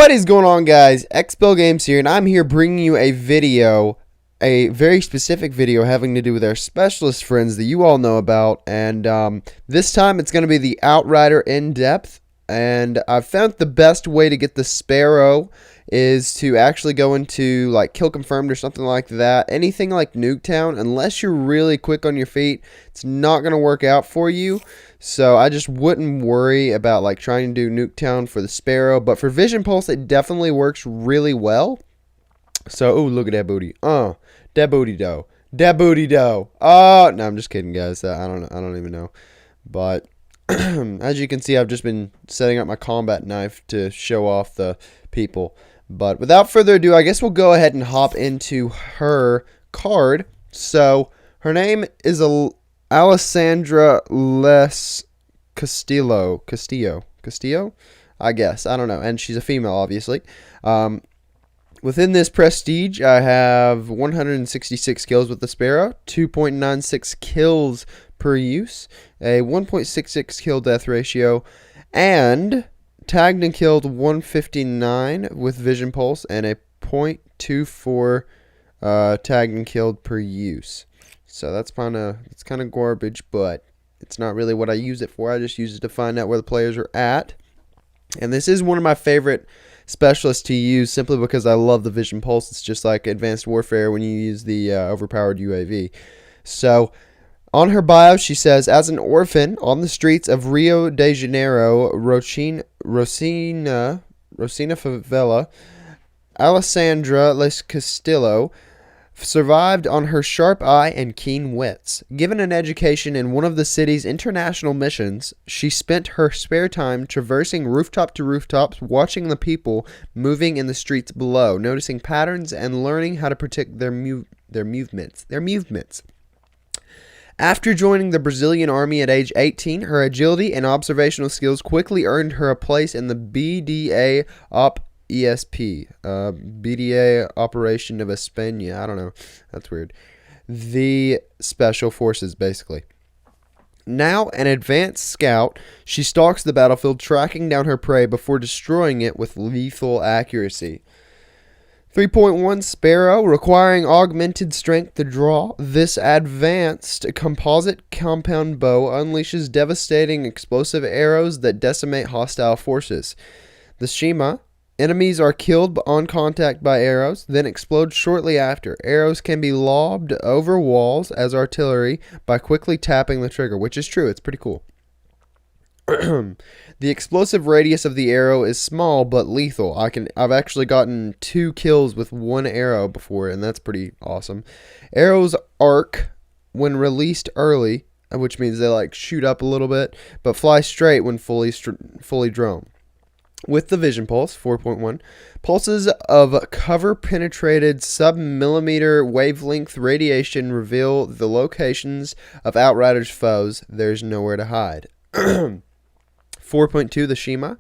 What is going on, guys? XBell Games here, and I'm here bringing you a video, a very specific video having to do with our specialist friends that you all know about. And this time it's going to be the Outrider in-depth. And I've found the best way to get the Sparrow is to actually go into like Kill Confirmed or something like that. Anything like Nuketown, unless you're really quick on your feet, it's not going to work out for you. So I just wouldn't worry about like trying to do Nuketown for the Sparrow. But for Vision Pulse, it definitely works really well. So, oh, look at that booty. That booty dough. That booty dough. Oh, no, I'm just kidding, guys. I don't even know. But as you can see, I've just been setting up my combat knife to show off the people. But without further ado, I guess we'll go ahead and hop into her card. So her name is Alessandra Les Castillo, I guess. I don't know. And she's a female, obviously. Within this prestige, I have 166 kills with the Sparrow, 2.96 kills per use, a 1.66 kill death ratio, and tagged and killed 159 with Vision Pulse, and a 0.24 tagged and killed per use. So that's kind of garbage, but it's not really what I use it for. I just use it to find out where the players are at. And this is one of my favorite specialists to use simply because I love the Vision Pulse. It's just like Advanced Warfare when you use the overpowered UAV. So on her bio, she says, as an orphan on the streets of Rio de Janeiro, Rosina favela, Alessandra Les Castillo survived on her sharp eye and keen wits. Given an education in one of the city's international missions, she spent her spare time traversing rooftop to rooftops, watching the people moving in the streets below, noticing patterns and learning how to predict their movements. After joining the Brazilian army at age 18, her agility and observational skills quickly earned her a place in the BDA BDA Operation of España. I don't know. That's weird. The Special Forces, basically. Now an advanced scout, she stalks the battlefield, tracking down her prey before destroying it with lethal accuracy. 3.1 Sparrow, requiring augmented strength to draw. This advanced composite compound bow unleashes devastating explosive arrows that decimate hostile forces. The Shima, enemies are killed on contact by arrows, then explode shortly after. Arrows can be lobbed over walls as artillery by quickly tapping the trigger, which is true. It's pretty cool. The explosive radius of the arrow is small but lethal. I've actually gotten 2 kills with 1 arrow before, and that's pretty awesome. Arrows arc when released early, which means they like shoot up a little bit, but fly straight when fully drawn. With the Vision Pulse, 4.1, pulses of cover-penetrated sub-millimeter wavelength radiation reveal the locations of Outrider's foes. There's nowhere to hide. 4.2, the Shima.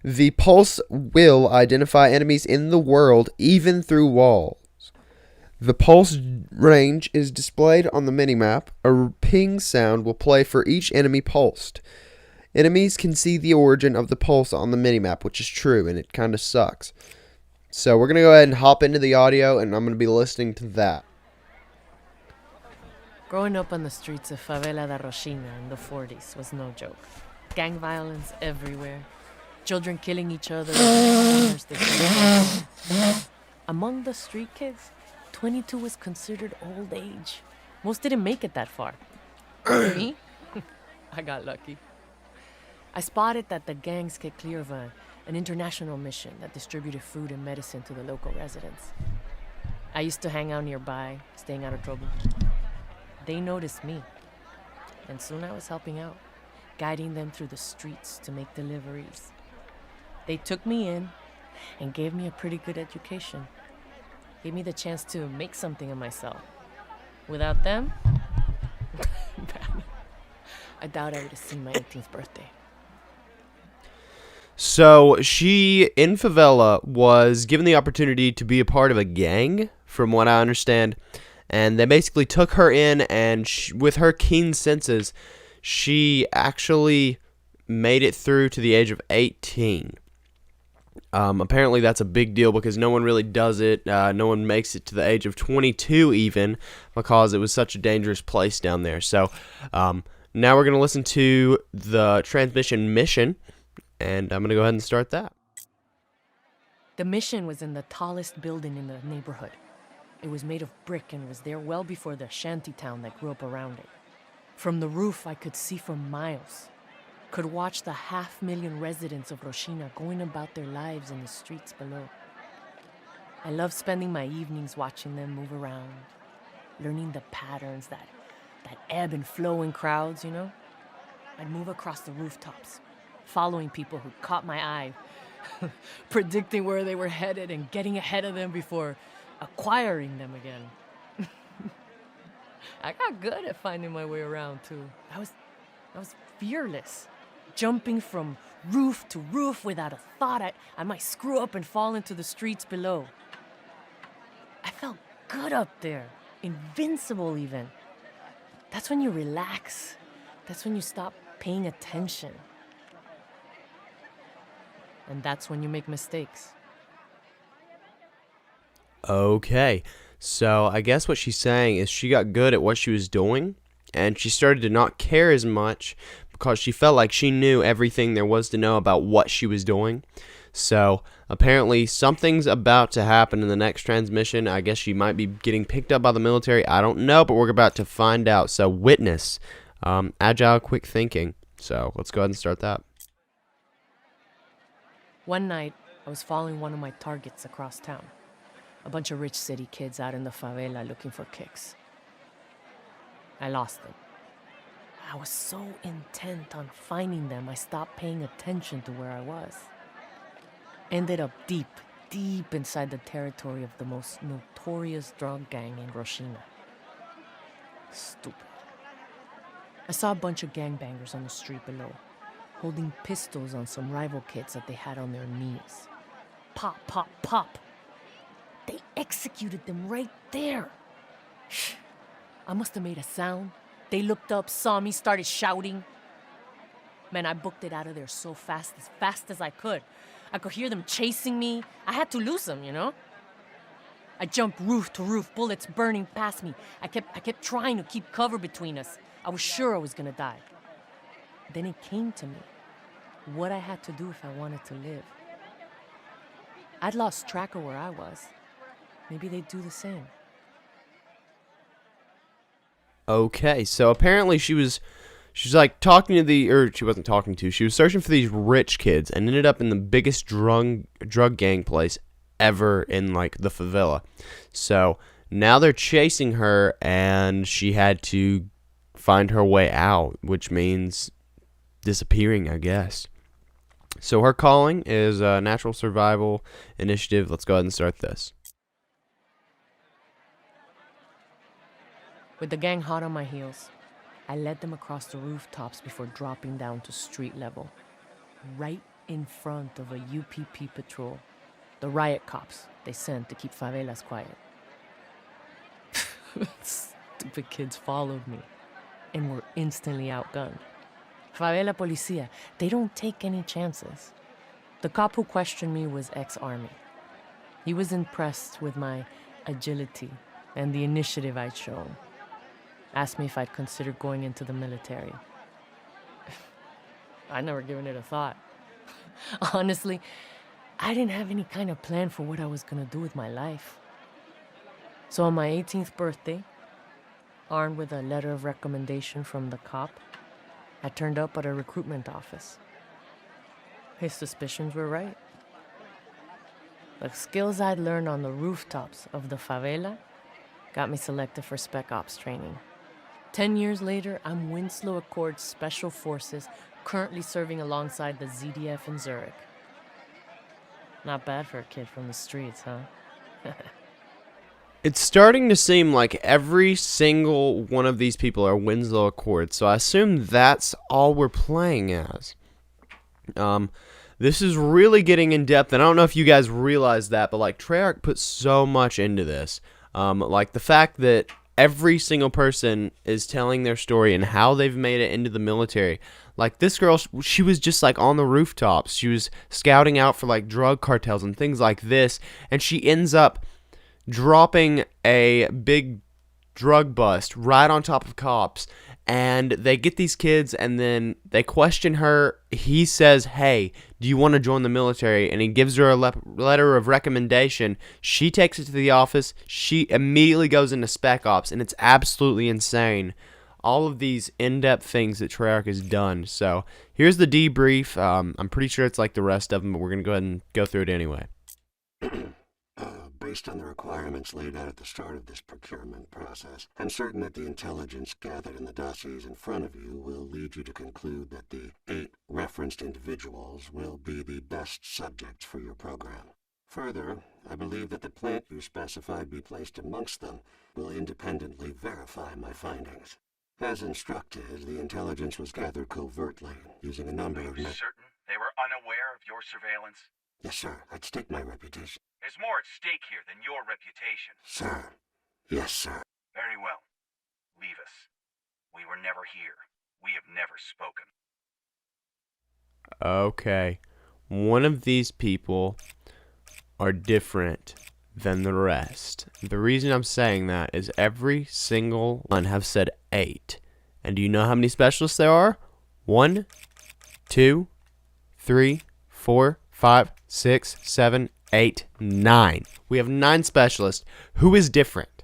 The pulse will identify enemies in the world, even through walls. The pulse range is displayed on the minimap. A ping sound will play for each enemy pulsed. Enemies can see the origin of the pulse on the minimap, which is true, and it kind of sucks. So we're going to go ahead and hop into the audio, and I'm going to be listening to that. Growing up on the streets of Favela da Rosina in the 40s was no joke. Gang violence everywhere. Children killing each other. Among the street kids, 22 was considered old age. Most didn't make it that far. Me? I got lucky. I spotted that the gangs kept clear of an international mission that distributed food and medicine to the local residents. I used to hang out nearby, staying out of trouble. They noticed me, and soon I was helping out, guiding them through the streets to make deliveries. They took me in and gave me a pretty good education. Gave me the chance to make something of myself. Without them, I doubt I would have seen my 18th birthday. So she, in favela, was given the opportunity to be a part of a gang, from what I understand. And they basically took her in, and with her keen senses, she actually made it through to the age of 18. Apparently that's a big deal because no one really does it. No one makes it to the age of 22 even, because it was such a dangerous place down there. So now we're going to listen to the transmission mission, and I'm going to go ahead and start that. The mission was in the tallest building in the neighborhood. It was made of brick and was there well before the shanty town that grew up around it. From the roof, I could see for miles. Could watch the 500,000 residents of Roshina going about their lives in the streets below. I loved spending my evenings watching them move around, learning the patterns that ebb and flow in crowds, you know? I'd move across the rooftops, following people who caught my eye, predicting where they were headed and getting ahead of them before acquiring them again. I got good at finding my way around, too. I was fearless, jumping from roof to roof without a thought I might screw up and fall into the streets below. I felt good up there, invincible even. That's when you relax. That's when you stop paying attention. And that's when you make mistakes. Okay, so I guess what she's saying is she got good at what she was doing, and she started to not care as much because she felt like she knew everything there was to know about what she was doing. So apparently something's about to happen in the next transmission. I guess she might be getting picked up by the military. I don't know, but we're about to find out. So witness, agile, quick thinking. So let's go ahead and start that. One night, I was following one of my targets across town. A bunch of rich city kids out in the favela looking for kicks. I lost them. I was so intent on finding them, I stopped paying attention to where I was. Ended up deep inside the territory of the most notorious drug gang in Roshina. Stupid. I saw a bunch of gangbangers on the street below, holding pistols on some rival kids that they had on their knees. Pop, pop, pop. They executed them right there. I must have made a sound. They looked up, saw me, started shouting. Man, I booked it out of there so fast as I could. I could hear them chasing me. I had to lose them, you know? I jumped roof to roof, bullets burning past me. I kept trying to keep cover between us. I was sure I was gonna die. Then it came to me, what I had to do if I wanted to live. I'd lost track of where I was. Maybe they'd do the same. Okay, so apparently she's like talking to she wasn't talking to, she was searching for these rich kids and ended up in the biggest drug gang place ever in like the favela. So now they're chasing her and she had to find her way out, which means disappearing, I guess. So her calling is a natural survival initiative. Let's go ahead and start this. With the gang hot on my heels, I led them across the rooftops before dropping down to street level, right in front of a UPP patrol, the riot cops they sent to keep favelas quiet. Stupid kids followed me and were instantly outgunned. Favela Policia, they don't take any chances. The cop who questioned me was ex-army. He was impressed with my agility and the initiative I'd shown. Asked me if I'd consider going into the military. I'd never given it a thought. Honestly, I didn't have any kind of plan for what I was gonna do with my life. So on my 18th birthday, armed with a letter of recommendation from the cop, I turned up at a recruitment office. His suspicions were right. The skills I'd learned on the rooftops of the favela got me selected for Spec Ops training. 10 years later, I'm Winslow Accord's Special Forces, currently serving alongside the ZDF in Zurich. Not bad for a kid from the streets, huh? It's starting to seem like every single one of these people are Winslow Accord, so I assume that's all we're playing as. This is really getting in depth, and I don't know if you guys realize that, but like Treyarch put so much into this. Like the fact that every single person is telling their story and how they've made it into the military. Like this girl, she was just like on the rooftops. She was scouting out for like drug cartels and things like this, and she ends up dropping a big drug bust right on top of cops. And they get these kids, and then they question her. He says, hey, do you want to join the military? And he gives her a letter of recommendation. She takes it to the office. She immediately goes into Spec Ops, and it's absolutely insane. All of these in-depth things that Treyarch has done. So here's the debrief. I'm pretty sure it's like the rest of them, but we're going to go ahead and go through it anyway. Based on the requirements laid out at the start of this procurement process, I'm certain that the intelligence gathered in the dossiers in front of you will lead you to conclude that the 8 referenced individuals will be the best subjects for your program. Further, I believe that the plant you specified be placed amongst them will independently verify my findings. As instructed, the intelligence was gathered covertly, using a number of... Are you certain they were unaware of your surveillance? Yes, sir. At stake my reputation. There's more at stake here than your reputation. Sir. Yes, sir. Very well. Leave us. We were never here. We have never spoken. Okay. One of these people are different than the rest. The reason I'm saying that is every single one have said 8. And do you know how many specialists there are? 1, 2, 3, 4, 5, 6, 7, 8, 9. We have 9 specialists. Who is different?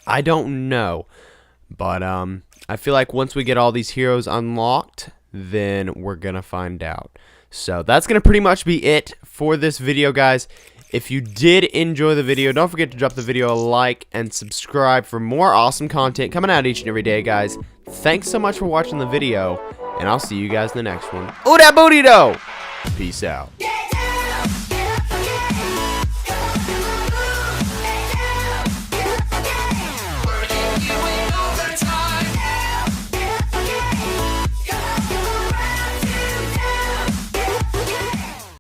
I don't know. But I feel like once we get all these heroes unlocked, then we're going to find out. So that's going to pretty much be it for this video, guys. If you did enjoy the video, don't forget to drop the video a like and subscribe for more awesome content coming out each and every day, guys. Thanks so much for watching the video, and I'll see you guys in the next one. Ooh, that booty, though! Peace out.